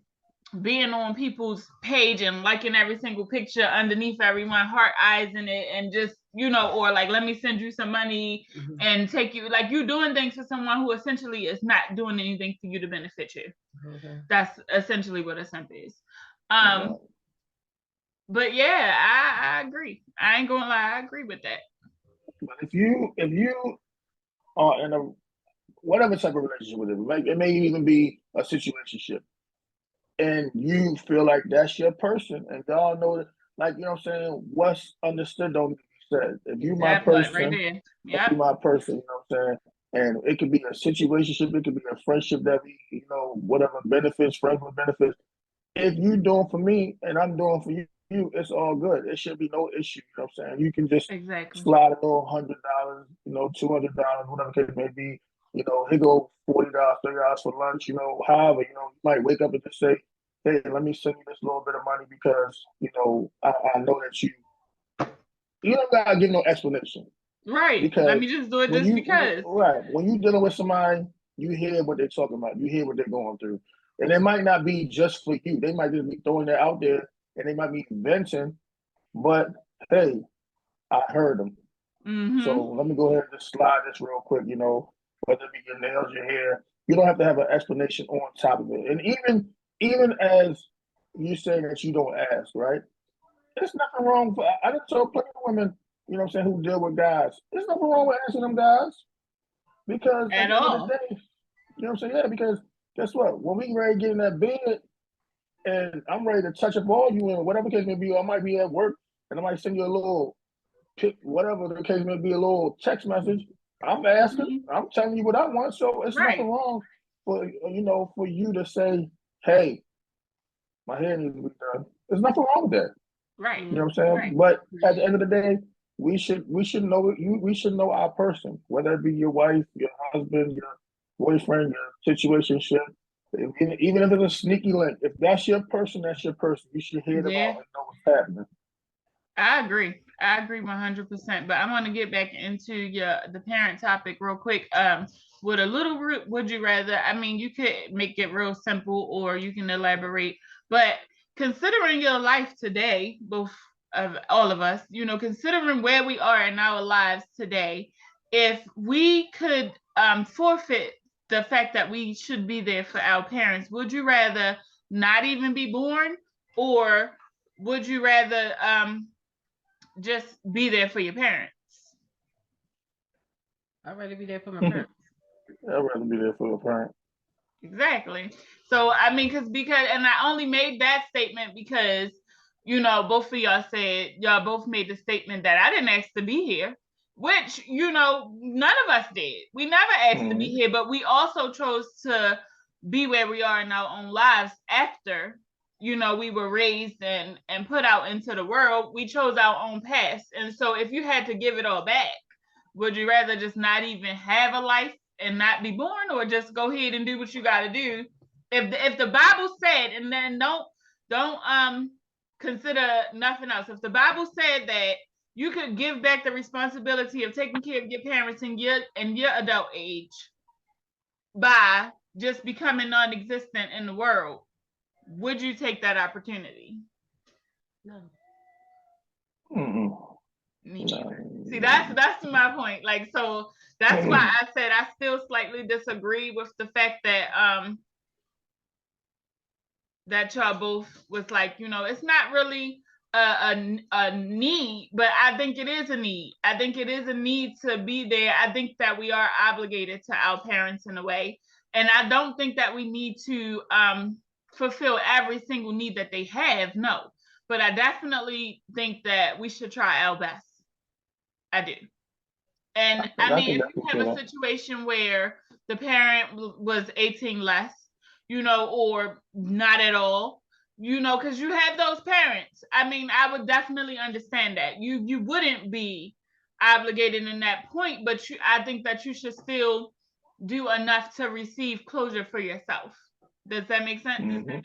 being on people's page and liking every single picture underneath everyone, heart eyes in it, and just, or like, let me send you some money and take you, like, you doing things for someone who essentially is not doing anything for you to benefit you. That's essentially what a simp is. But yeah, I agree. I ain't gonna lie, I agree with that. But if you are in a whatever type of relationship with it, like it may even be a situationship, and you feel like that's your person, and y'all know that, like, you know what I'm saying, what's understood don't be said. If you my That part person, right there. if you my person, you know what I'm saying, and it could be a situationship, it could be a friendship that we, whatever benefits, friends with benefits. If you doing for me and I'm doing for you, it's all good. It should be no issue. You know what I'm saying? You can just Exactly. slide a little $100, $200, whatever the case may be. Here go $40, $30 for lunch. However, you might wake up and just say, "Hey, let me send you this little bit of money because I know that you don't gotta give no explanation." Right. Because let me just do it just because. Right. When you're dealing with somebody, you hear what they're talking about. You hear what they're going through. And it might not be just for you. They might just be throwing that out there and they might be venting, but hey, I heard them. So let me go ahead and just slide this real quick, whether it be your nails, your hair. You don't have to have an explanation on top of it. And even as you say that you don't ask, right? There's nothing wrong. I just told plenty of women, who deal with guys. There's nothing wrong with asking them guys. Because at the end of the day, yeah, because guess what? When we ready to get in that bed and I'm ready to touch up all you and whatever case may be, I might be at work and I might send you a little pic, whatever the case may be, a little text message. I'm asking, I'm telling you what I want. So it's nothing wrong for for you to say, hey, my hair needs to be done. There's nothing wrong with that. Right. You know what I'm saying? Right. But at the end of the day, we should know you. We should know our person, whether it be your wife, your husband, your boyfriend, your situationship. Even if it's a sneaky link, if that's your person, that's your person. You should hear them out and know what's happening. I agree 100%. But I want to get back into the parent topic real quick. With a little would you rather? I mean, you could make it real simple, or you can elaborate. But considering your life today, both of all of us, considering where we are in our lives today, if we could forfeit the fact that we should be there for our parents, would you rather not even be born, or would you rather just be there for your parents? I'd rather be there for my parents. I'd rather be there for a parent. Exactly. So I mean, because and I only made that statement because both of y'all both made the statement that I didn't ask to be here, which none of us did. We never asked to be here, but we also chose to be where we are in our own lives after we were raised and put out into the world. We chose our own path. And so if you had to give it all back, would you rather just not even have a life and not be born, or just go ahead and do what you got to do? If the Bible said, and then don't consider nothing else. If the Bible said that you could give back the responsibility of taking care of your parents in your adult age by just becoming non-existent in the world, would you take that opportunity? No. Me neither. See, that's my point. Like, so that's why I said I still slightly disagree with the fact that that y'all both was like, it's not really a need, but I think it is a need. I think it is a need to be there. I think that we are obligated to our parents in a way, and I don't think that we need to fulfill every single need that they have. No, but I definitely think that we should try our best. I do. And I mean, if you have a situation where the parent was 18 less, or not at all, because you have those parents. I mean, I would definitely understand that. You wouldn't be obligated in that point, but I think that you should still do enough to receive closure for yourself. Does that make sense? Mm-hmm.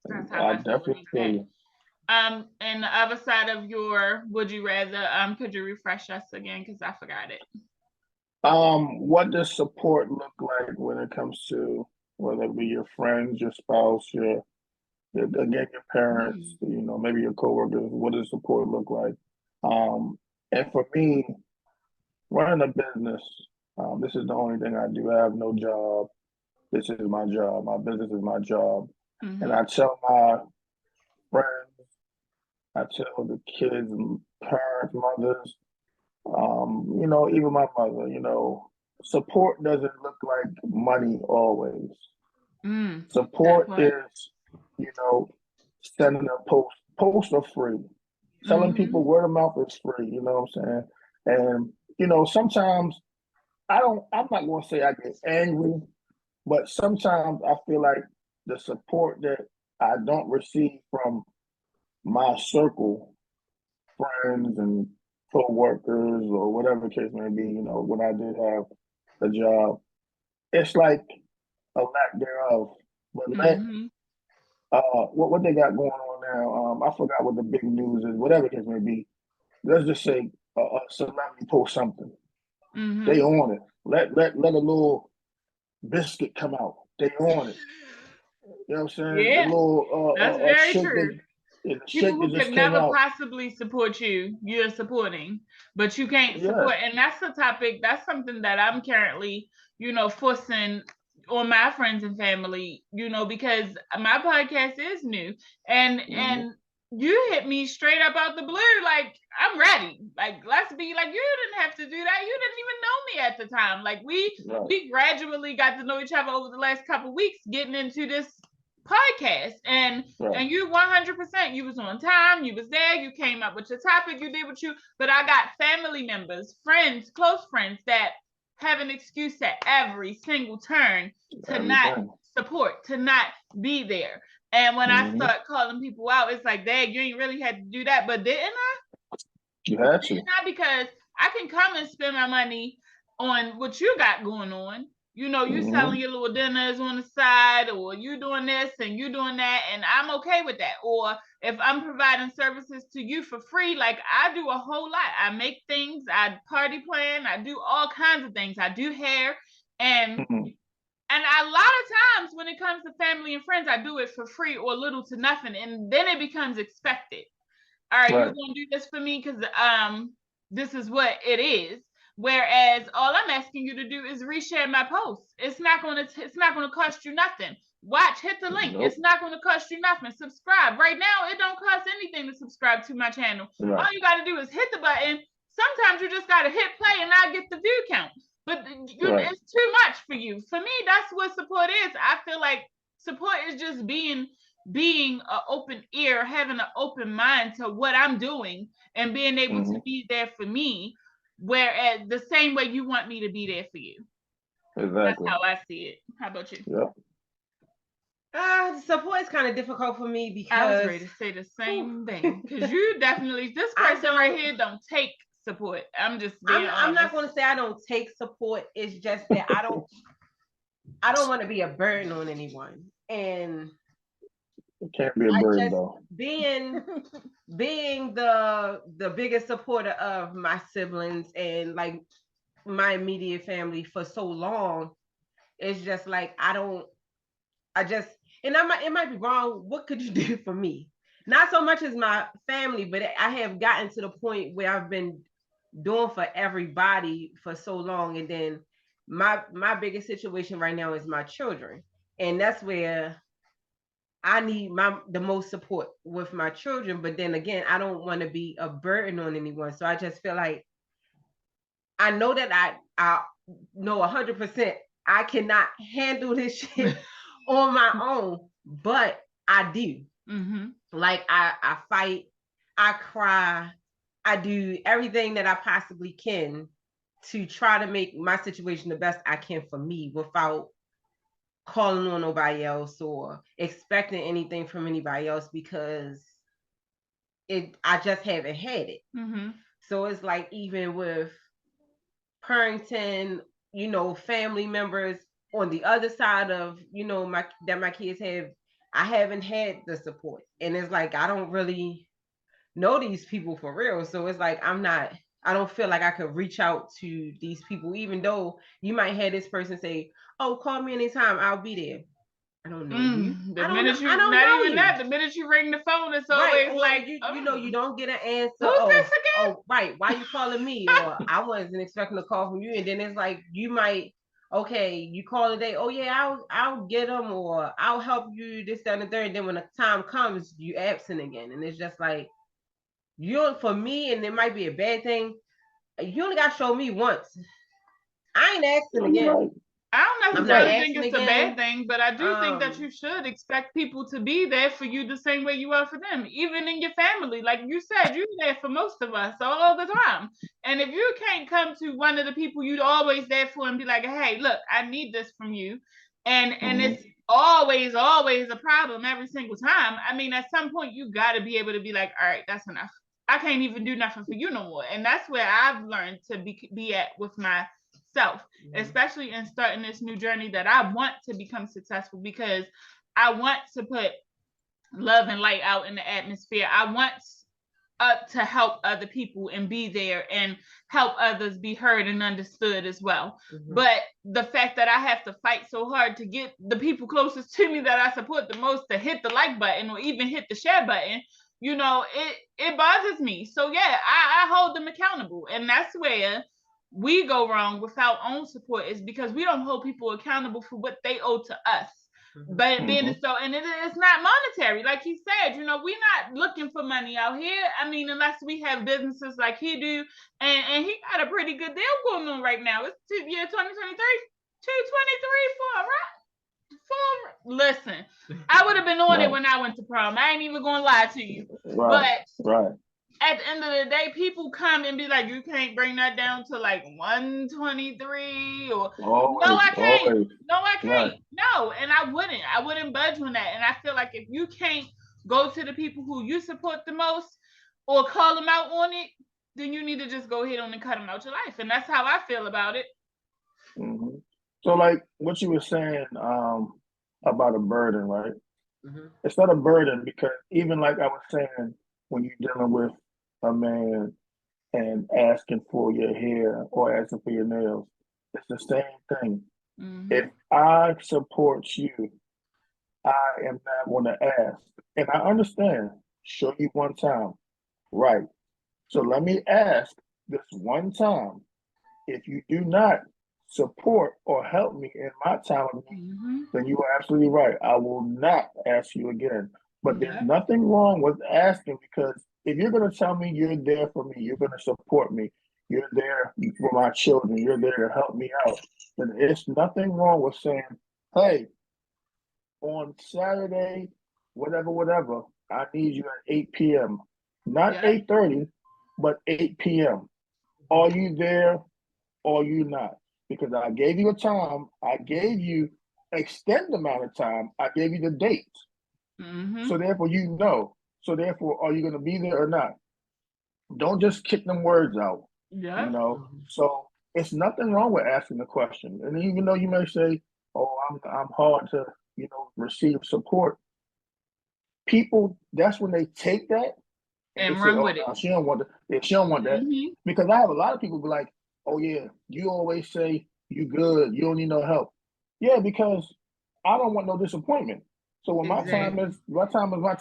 That's how I I feel definitely about feel that. you. And the other side of your would you rather, could you refresh us again? Because I forgot it. What does support look like when it comes to whether it be your friends, your spouse, again your parents, maybe your coworkers? What does support look like? And for me, running a business, this is the only thing I do. I have no job. This is my job. My business is my job. And I tell my friends, I tell the kids, parents, mothers, even my mother, support doesn't look like money always. That Support part. is, sending a post are free. Telling people word of mouth is free, you know what I'm saying? And, sometimes I'm not gonna say I get angry, but sometimes I feel like the support that I don't receive from my circle, friends and co-workers or whatever the case may be, when I did have a job, it's like a lack thereof. But what they got going on now, I forgot what the big news is, whatever the case may be. Let's just say a celebrity post something. They on it. Let a little biscuit come out. They on it. You know what I'm saying? Yeah, The little that's very shake true. the People shake who that just could came never out. possibly support you, you're supporting, but you can't support. And that's the topic. That's something that I'm currently, forcing on my friends and family, because my podcast is new, and you hit me straight up out the blue. Like, I'm ready. Like, let's be like, you didn't have to do that. You didn't even know me at the time. Like, we gradually got to know each other over the last couple of weeks, getting into this podcast, and you 100%, you was on time, you was there, you came up with your topic, you did what you, but I got family members, friends, close friends that have an excuse at every single turn to not support, to not be there. And when I start calling people out, it's like, dang, you ain't really had to do that, but didn't I? You had to. Not because I can come and spend my money on what you got going on. You selling your little dinners on the side, or you doing this and you doing that, and I'm okay with that. Or if I'm providing services to you for free, like I do a whole lot. I make things, I party plan, I do all kinds of things. I do hair, and a lot of times when it comes to family and friends, I do it for free or little to nothing, and then it becomes expected. All right, you're gonna do this for me because this is what it is. Whereas all I'm asking you to do is reshare my post. It's not gonna cost you nothing. Watch, hit the link. It's not gonna cost you nothing. Subscribe. Right now, it don't cost anything to subscribe to my channel. All you gotta do is hit the button. Sometimes you just gotta hit play and I get the view count. But it's too much for you. For me, that's what support is. I feel like support is just being an open ear, having an open mind to what I'm doing, and being able to be there for me, whereas the same way you want me to be there for you. Exactly. That's how I see it. How about you? Support is kind of difficult for me because I was ready to say the same thing, because you definitely, this person right here don't take support. I'm just being honest. I'm not going to say I don't take support. It's just that I don't want to be a burden on anyone, and it can't be a burden though. Being the biggest supporter of my siblings and like my immediate family for so long, it's just like it might be wrong. What could you do for me? Not so much as my family, but I have gotten to the point where I've been doing for everybody for so long, and then my biggest situation right now is my children, and that's where I need the most support with my children. But then again, I don't want to be a burden on anyone, so I just feel like I know that I know 100% I cannot handle this shit on my own, but I do. Like I fight, I cry, I do everything that I possibly can to try to make my situation the best I can for me without calling on nobody else or expecting anything from anybody else, because I just haven't had it. So it's like, even with parenting, family members, on the other side of, my kids have, I haven't had the support. And it's like, I don't really know these people for real. So it's like, I don't feel like I could reach out to these people, even though you might have this person say, oh, call me anytime, I'll be there. I don't know you. The I don't minute know, you, I don't not know even you. that, the minute you ring the phone, it's Right, always or like, you don't get an answer. who's this again? Oh, right. Why you calling me? Or I wasn't expecting a call from you. And then it's like, you might, okay, you call today. Oh yeah, I'll get them, or I'll help you this, that, and the third. And then when the time comes, you absent again. And it's just like, for me, and it might be a bad thing. You only got to show me once. I ain't asking again. Right. I don't I'm not necessarily think asking it's a again. bad thing, but I do think that you should expect people to be there for you the same way you are for them, even in your family. Like you said, you're there for most of us all the time. And if you can't come to one of the people you're always there for and be like, hey, look, I need this from you, and it's always a problem every single time. I mean, at some point you got to be able to be like, all right, that's enough. I can't even do nothing for you no more. And that's where I've learned to be at with myself, especially in starting this new journey that I want to become successful, because I want to put love and light out in the atmosphere. I want to help other people and be there and help others be heard and understood as well. But the fact that I have to fight so hard to get the people closest to me that I support the most to hit the like button or even hit the share button, it bothers me. So yeah, I hold them accountable. And that's where we go wrong with our own support, is because we don't hold people accountable for what they owe to us. But being so, and it's not monetary, like he said. We're not looking for money out here. I mean, unless we have businesses like he do, and he got a pretty good deal going on right now. It's year 2023, 223 for a ride. Listen, I would have been on it when I went to prom. I ain't even gonna lie to you. Right. But at the end of the day, people come and be like, you can't bring that down to like 123 or always, no, I can't. Always. No, I can't. Right. No, and I wouldn't budge on that. And I feel like if you can't go to the people who you support the most or call them out on it, then you need to just go ahead on and cut them out your life. And that's how I feel about it. So like what you were saying about a burden, right? It's not a burden, because even like I was saying, when you're dealing with a man and asking for your hair or asking for your nails, it's the same thing. If I support you, I am not going to ask. And I understand, show you one time. Right. So let me ask this one time. If you do not support or help me in my time of need, then you are absolutely right. I will not ask you again. But there's nothing wrong with asking, because if you're going to tell me you're there for me, you're going to support me, you're there for my children, you're there to help me out, then it's nothing wrong with saying, hey, on Saturday, whatever, I need you at 8 p.m. Not 8:30, but 8 p.m. Are you there or are you not? Because I gave you a time, I gave you extended amount of time, I gave you the date. So therefore, So therefore, are you going to be there or not? Don't just kick them words out. So it's nothing wrong with asking the question. And even though you may say, "Oh, I'm hard to receive support," people, that's when they take that and run say, with it. She don't want that. She don't want that. Because I have a lot of people be like, "Oh yeah, you always say you good, you don't need no help." Yeah, because I don't want no disappointment. So when my time is my time, but for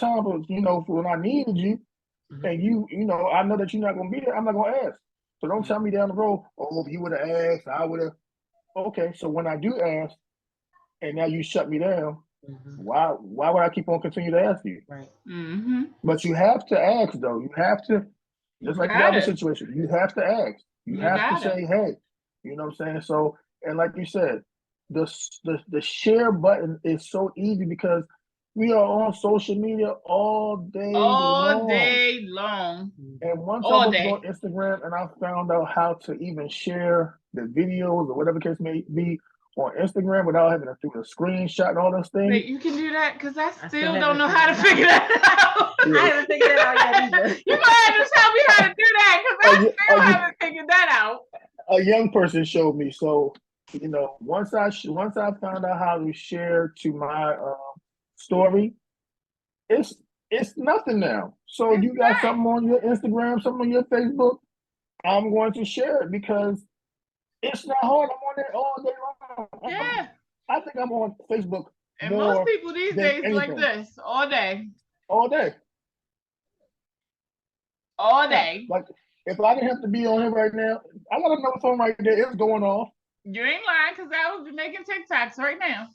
when I needed you, and I know that you're not gonna be there, I'm not gonna ask. So don't tell me down the road, oh, if you would have asked, I would have. Okay, so when I do ask, and now you shut me down, why would I keep on continue to ask you? Right. But you have to ask, though. You have to, just like the other situation, you have to ask. You have to say, hey, you know what I'm saying? So, and like you said, the share button is so easy, because we are on social media all day long. And once I was on Instagram and I found out how to even share the videos or whatever the case may be on Instagram without having to do the screenshot and all those things. Wait, you can do that? Because I still don't know how to figure that out. I haven't figured that out yet either. You might have to tell me how to do that, because I still haven't figured that out. A young person showed me. So you know, once I found out how to share to my story, it's nothing now. So It's you got not. something on your Instagram, something on your Facebook, I'm going to share it because it's not hard. I'm on there all day long. Yeah. I think I'm on Facebook And most more people these than days like anything. this all day. All day. All Yeah. day. Like if I didn't have to be on here right now, I got another phone right there. It's going off. You ain't lying, because I would be making TikToks right now.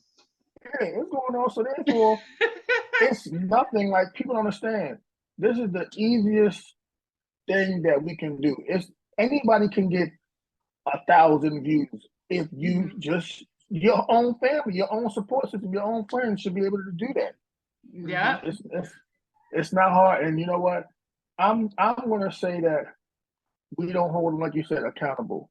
Yeah, it's going on. So therefore, it's nothing. Like people don't understand. This is the easiest thing that we can do. It's anybody can get 1,000 views if you just your own family, your own support system, your own friends should be able to do that. Yep. It's not hard. And you know what? I'm gonna say that we don't hold them, like you said, accountable.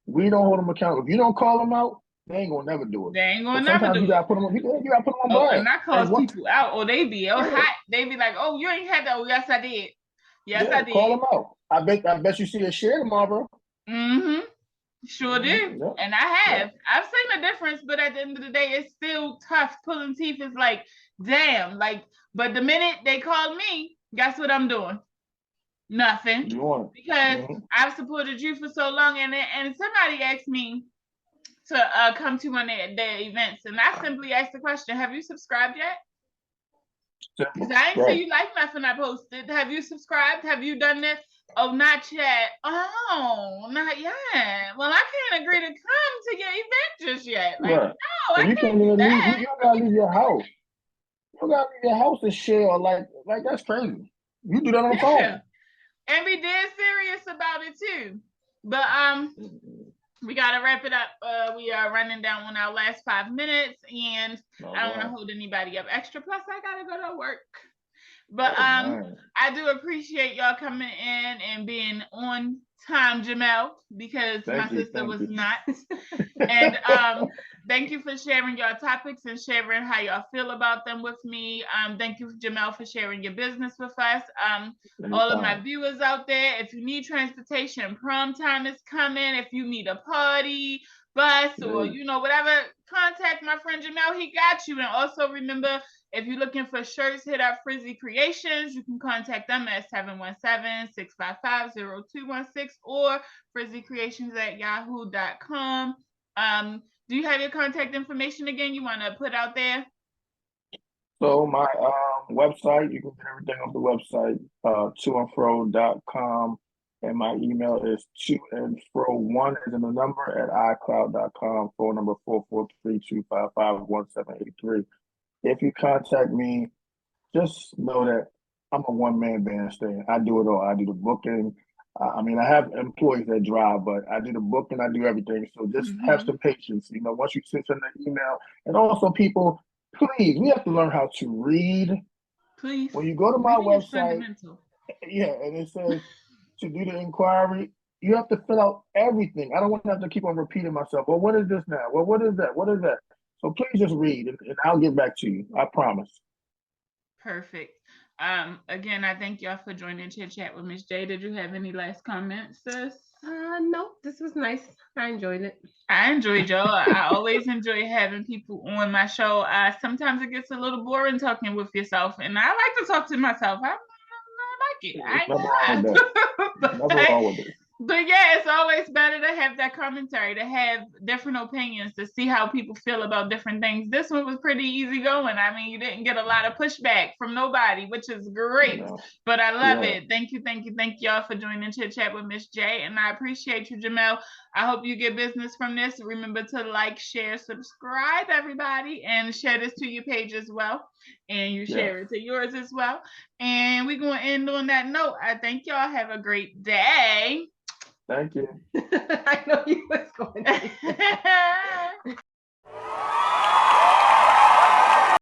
We don't hold them accountable. If you don't call them out, they ain't gonna never do it. They ain't gonna But never sometimes do you it. gotta put them on. You gotta put them on Oh, blast. and that calls what, people out. Or they be Yeah. hot. They be like, "Oh, you ain't had that." Oh, yes, I did. Yes, yeah, I did. call them out. I bet you see a share tomorrow. Mm-hmm. Sure do. Yeah. And I have. I've seen the difference, but at the end of the day, it's still tough. Pulling teeth is like, damn. Like, but the minute they call me, guess what I'm doing? Nothing. Because I've supported you for so long, and somebody asked me to come to one of their events, and I simply asked the question: have you subscribed yet? Because I didn't see you like nothing I posted. Have you subscribed? Have you done this? Oh, not yet. Oh, not yet. Well, I can't agree to come to your event just yet. Like, no, I you can't do that. You don't gotta leave your house. You don't gotta leave your house to share. Like that's crazy. You do that on the phone. And be dead serious about it too. But we gotta wrap it up. We are running down on our last 5 minutes, and I don't want to hold anybody up extra. Plus, I gotta go to work. But I do appreciate y'all coming in and being on time, Jamel, because my sister was not. And thank you for sharing your topics and sharing how y'all feel about them with me. Thank you, Jamel, for sharing your business with us. All of my viewers out there, if you need transportation, prom time is coming. If you need a party, bus, or whatever, contact my friend Jamel. He got you. And also remember, if you're looking for shirts, hit up Frizzy Creations. You can contact them at 717-655-0216 or frizzycreations@yahoo.com. Do you have your contact information again you want to put out there? So my website, you can get everything off the website, toandfro.com. And my email is toandfro1 is in the number at icloud.com. Phone number 443-255-1783. If you contact me, just know that I'm a one-man bandstand. I do it all. I do the booking. I mean, I have employees that drive, but I do the booking. I do everything. So just have some patience. Once you send an email, and also people, please, we have to learn how to read. Please. When you go to my website, and it says to do the inquiry, you have to fill out everything. I don't want to have to keep on repeating myself. Well, what is this now? Well, what is that? What is that? So please just read, and I'll get back to you. I promise. Perfect. Again, I thank y'all for joining Chit Chat with Miss J. Did you have any last comments, sis? No, this was nice. I enjoyed it. I enjoyed y'all. I always enjoy having people on my show. Sometimes it gets a little boring talking with yourself, and I like to talk to myself. I like it. But yeah, it's always better to have that commentary, to have different opinions, to see how people feel about different things. This one was pretty easy going. I mean, you didn't get a lot of pushback from nobody, which is great. But I love it. Thank you y'all for joining Chit Chat with Miss J. And I appreciate you, Jamel. I hope you get business from this. Remember to like, share, subscribe, everybody, and share this to your page as well. And you share it to yours as well. And we're going to end on that note. I thank y'all. Have a great day. Thank you. I know you was going to.